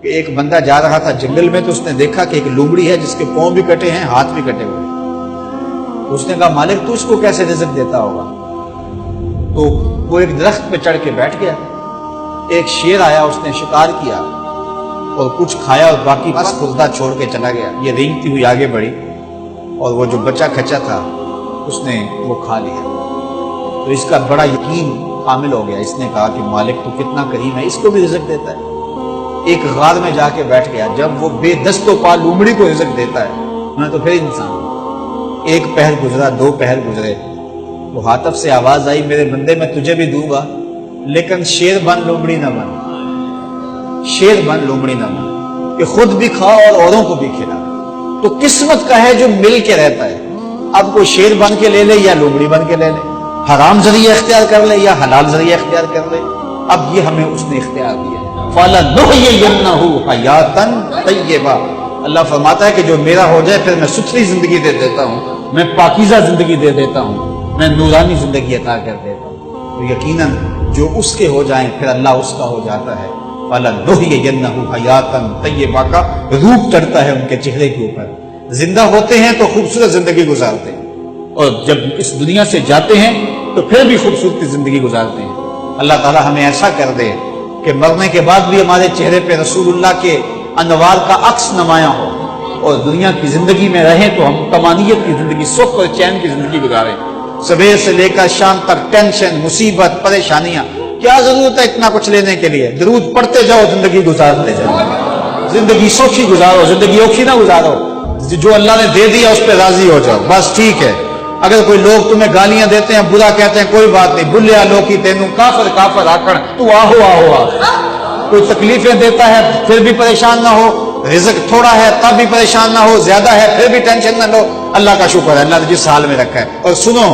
کہ ایک بندہ جا رہا تھا جنگل میں، تو اس نے دیکھا کہ ایک لومڑی ہے جس کے پاؤں بھی کٹے ہیں، ہاتھ بھی کٹے ہوئے ہیں۔ تو اس نے کہا مالک تو اس کو کیسے رزق دیتا ہوگا؟ تو وہ ایک درخت پہ چڑھ کے بیٹھ گیا۔ ایک شیر آیا، اس نے شکار کیا اور کچھ کھایا اور باقی بس خوردہ چھوڑ کے چلا گیا۔ یہ رینگتی ہوئی آگے بڑھی اور وہ جو بچہ کھچا تھا اس نے وہ کھا لیا۔ تو اس کا بڑا یقین حامل ہو گیا، اس نے کہا کہ مالک تو کتنا کریم ہے، اس کو بھی رزق دیتا ہے۔ ایک غار میں جا کے بیٹھ گیا۔ جب وہ بے دست و پا لومڑی کو رزق دیتا ہے انہیں تو پھر انسان۔ ایک پہر گزرا، دو پہر گزرے، تو حاطف سے آواز آئی میرے بندے میں تجھے بھی دوں گا لیکن شیر بن لومڑی نہ بن، شیر بن لومڑی نہ بن، کہ خود بھی کھا اور اوروں کو بھی کھلا۔ تو قسمت کا ہے جو مل کے رہتا ہے۔ اب کوئی شیر بن کے لے لے یا لومڑی بن کے لے لے، حرام ذریعہ اختیار کر لے یا حلال ذریعہ اختیار کر لے، اب یہ ہمیں اس نے اختیار دیا۔ فَلَنُحْيِيَنَّهُ حَيَاتًا طَيِّبَةً، اللہ فرماتا ہے کہ جو میرا ہو جائے پھر میں ستھری زندگی دے دیتا ہوں، میں پاکیزہ زندگی دے دیتا ہوں، میں نورانی زندگی عطا کر دیتا ہوں۔ تو یقیناً جو اس کے ہو جائیں پھر اللہ اس کا ہو جاتا ہے۔ فَلَنُحْيِيَنَّهُ حَيَاتًا طَيِّبَةً کا روپ چڑھتا ہے ان کے چہرے کے اوپر۔ زندہ ہوتے ہیں تو خوبصورت زندگی گزارتے ہیں، اور جب اس دنیا سے جاتے ہیں تو پھر بھی خوبصورت زندگی گزارتے ہیں۔ اللہ تعالی ہمیں ایسا کر دے کہ مرنے کے بعد بھی ہمارے چہرے پہ رسول اللہ کے انوار کا عکس نمایاں ہو، اور دنیا کی زندگی میں رہیں تو ہم طمانیت کی زندگی، سکھ اور چین کی زندگی گزاریں۔ صبح سے لے کر شام تک ٹینشن، مصیبت، پریشانیاں، کیا ضرورت ہے اتنا کچھ لینے کے لیے؟ درود پڑھتے جاؤ، زندگی گزارتے جاؤ، زندگی سوکھی گزارو، زندگی اوکھی نہ گزارو۔ جو اللہ نے دے دیا اس پہ راضی ہو جاؤ، بس ٹھیک ہے۔ اگر کوئی لوگ تمہیں گالیاں دیتے ہیں، برا کہتے ہیں، کوئی بات نہیں، بلیا لوکی تینوں کافر کافر آکڑ تو آہو آہو آ۔ کوئی تکلیفیں دیتا ہے پھر بھی پریشان نہ ہو، رزق تھوڑا ہے تب بھی پریشان نہ ہو، زیادہ ہے پھر بھی ٹینشن نہ لو۔ اللہ کا شکر ہے، اللہ نے جس حال میں رکھا ہے۔ اور سنو،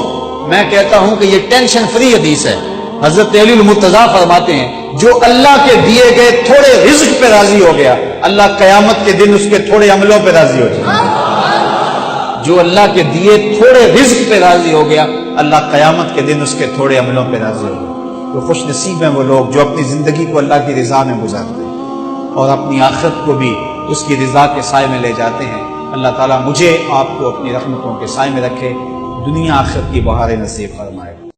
میں کہتا ہوں کہ یہ ٹینشن فری حدیث ہے۔ حضرت علی المرتضیٰ فرماتے ہیں جو اللہ کے دیے گئے تھوڑے رزق پہ راضی ہو گیا، اللہ قیامت کے دن اس کے تھوڑے عملوں پہ راضی ہو جائے۔ جو اللہ کے دیے تھوڑے رزق پہ راضی ہو گیا، اللہ قیامت کے دن اس کے تھوڑے عملوں پہ راضی ہو گیا۔ تو خوش نصیب ہیں وہ لوگ جو اپنی زندگی کو اللہ کی رضا میں گزارتے ہیں اور اپنی آخرت کو بھی اس کی رضا کے سائے میں لے جاتے ہیں۔ اللہ تعالیٰ مجھے آپ کو اپنی رحمتوں کے سائے میں رکھے، دنیا آخرت کی بہاریں نصیب فرمائے۔